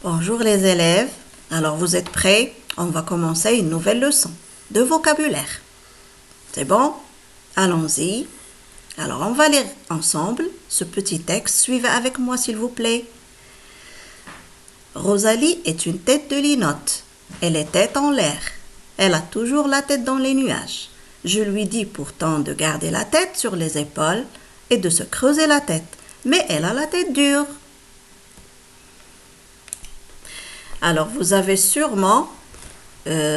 Bonjour les élèves, alors vous êtes prêts? On va commencer une nouvelle leçon de vocabulaire. C'est bon? Allons-y. Alors on va lire ensemble ce petit texte. Suivez avec moi s'il vous plaît. Rosalie est une tête de linotte. Elle est tête en l'air. Elle a toujours la tête dans les nuages. Je lui dis pourtant de garder la tête sur les épaules et de se creuser la tête. Mais elle a la tête dure. Alors, vous avez sûrement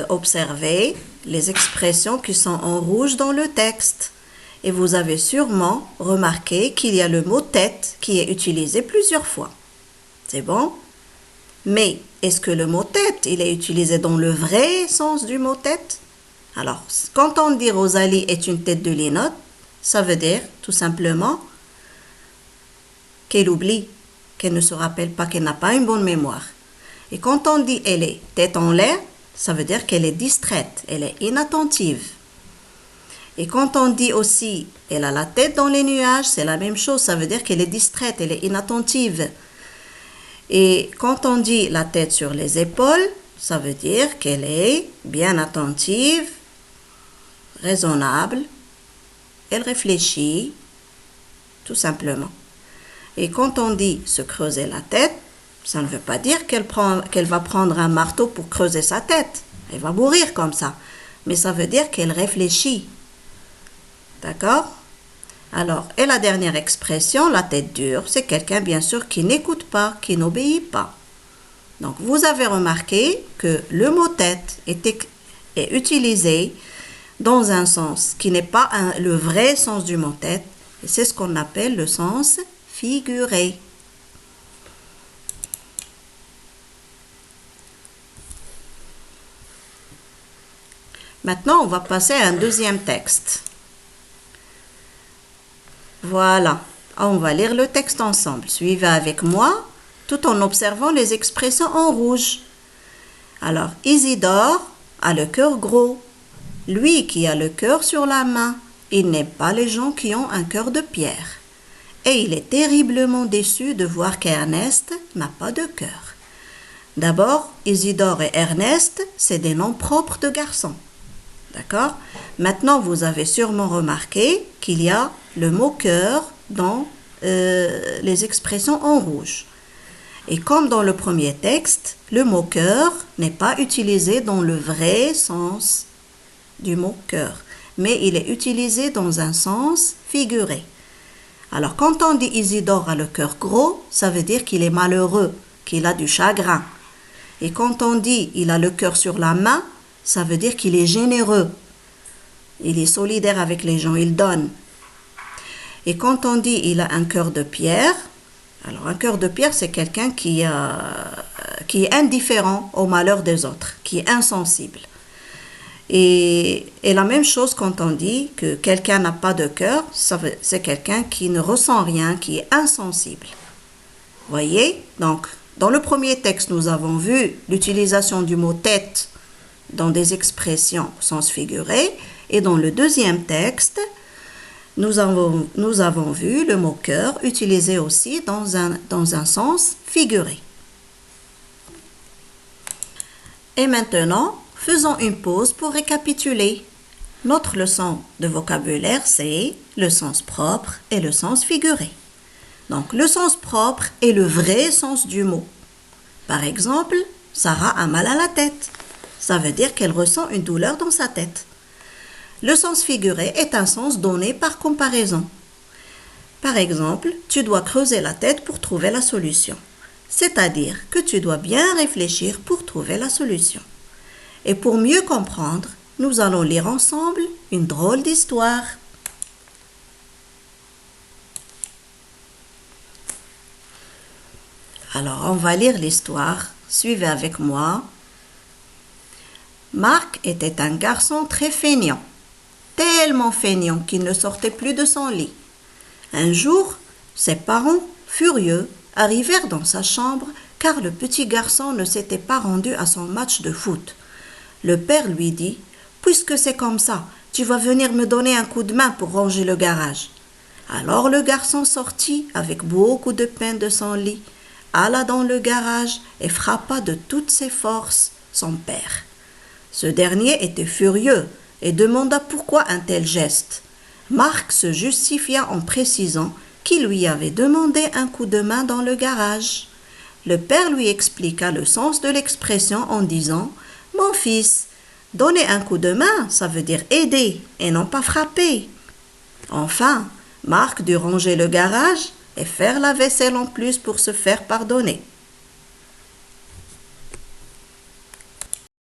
observé les expressions qui sont en rouge dans le texte. Et vous avez sûrement remarqué qu'il y a le mot tête qui est utilisé plusieurs fois. C'est bon? Mais est-ce que le mot tête, il est utilisé dans le vrai sens du mot tête? Alors, quand on dit Rosalie est une tête de linotte, ça veut dire tout simplement qu'elle oublie, qu'elle ne se rappelle pas, qu'elle n'a pas une bonne mémoire. Et quand on dit elle est tête en l'air, ça veut dire qu'elle est distraite, elle est inattentive. Et quand on dit aussi elle a la tête dans les nuages, c'est la même chose, ça veut dire qu'elle est distraite, elle est inattentive. Et quand on dit la tête sur les épaules, ça veut dire qu'elle est bien attentive, raisonnable, elle réfléchit, tout simplement. Et quand on dit se creuser la tête, ça ne veut pas dire qu'elle va prendre un marteau pour creuser sa tête. Elle va mourir comme ça. Mais ça veut dire qu'elle réfléchit. D'accord? Alors, et la dernière expression, la tête dure, c'est quelqu'un bien sûr qui n'écoute pas, qui n'obéit pas. Donc, vous avez remarqué que le mot tête est utilisé dans un sens qui n'est pas le vrai sens du mot tête. Et c'est ce qu'on appelle le sens figuré. Maintenant, on va passer à un deuxième texte. Voilà, on va lire le texte ensemble. Suivez avec moi, tout en observant les expressions en rouge. Alors, Isidore a le cœur gros. Lui qui a le cœur sur la main, il n'aime pas les gens qui ont un cœur de pierre. Et il est terriblement déçu de voir qu'Ernest n'a pas de cœur. D'abord, Isidore et Ernest, c'est des noms propres de garçons. D'accord? Maintenant, vous avez sûrement remarqué qu'il y a le mot cœur dans les expressions en rouge. Et comme dans le premier texte, le mot cœur n'est pas utilisé dans le vrai sens du mot cœur, mais il est utilisé dans un sens figuré. Alors, quand on dit Isidore a le cœur gros, ça veut dire qu'il est malheureux, qu'il a du chagrin. Et quand on dit il a le cœur sur la main, ça veut dire qu'il est généreux. Il est solidaire avec les gens, il donne. Et quand on dit il a un cœur de pierre, alors un cœur de pierre, c'est quelqu'un qui est indifférent au malheur des autres, qui est insensible. Et la même chose quand on dit que quelqu'un n'a pas de cœur, c'est quelqu'un qui ne ressent rien, qui est insensible. Voyez? Donc, dans le premier texte, nous avons vu l'utilisation du mot tête dans des expressions au sens figuré. Et dans le deuxième texte, nous avons vu le mot cœur utilisé aussi dans un sens figuré. Et maintenant, faisons une pause pour récapituler. Notre leçon de vocabulaire, c'est le sens propre et le sens figuré. Donc, le sens propre est le vrai sens du mot. Par exemple, Sarah a mal à la tête. Ça veut dire qu'elle ressent une douleur dans sa tête. Le sens figuré est un sens donné par comparaison. Par exemple, tu dois creuser la tête pour trouver la solution. C'est-à-dire que tu dois bien réfléchir pour trouver la solution. Et pour mieux comprendre, nous allons lire ensemble une drôle d'histoire. Alors, on va lire l'histoire. Suivez avec moi. Marc était un garçon très feignant, tellement feignant qu'il ne sortait plus de son lit. Un jour, ses parents, furieux, arrivèrent dans sa chambre car le petit garçon ne s'était pas rendu à son match de foot. Le père lui dit « Puisque c'est comme ça, tu vas venir me donner un coup de main pour ranger le garage. » Alors le garçon sortit avec beaucoup de peine de son lit, alla dans le garage et frappa de toutes ses forces son père. Ce dernier était furieux et demanda pourquoi un tel geste. Marc se justifia en précisant qu'il lui avait demandé un coup de main dans le garage. Le père lui expliqua le sens de l'expression en disant « Mon fils, donner un coup de main, ça veut dire aider et non pas frapper. » Enfin, Marc dut ranger le garage et faire la vaisselle en plus pour se faire pardonner.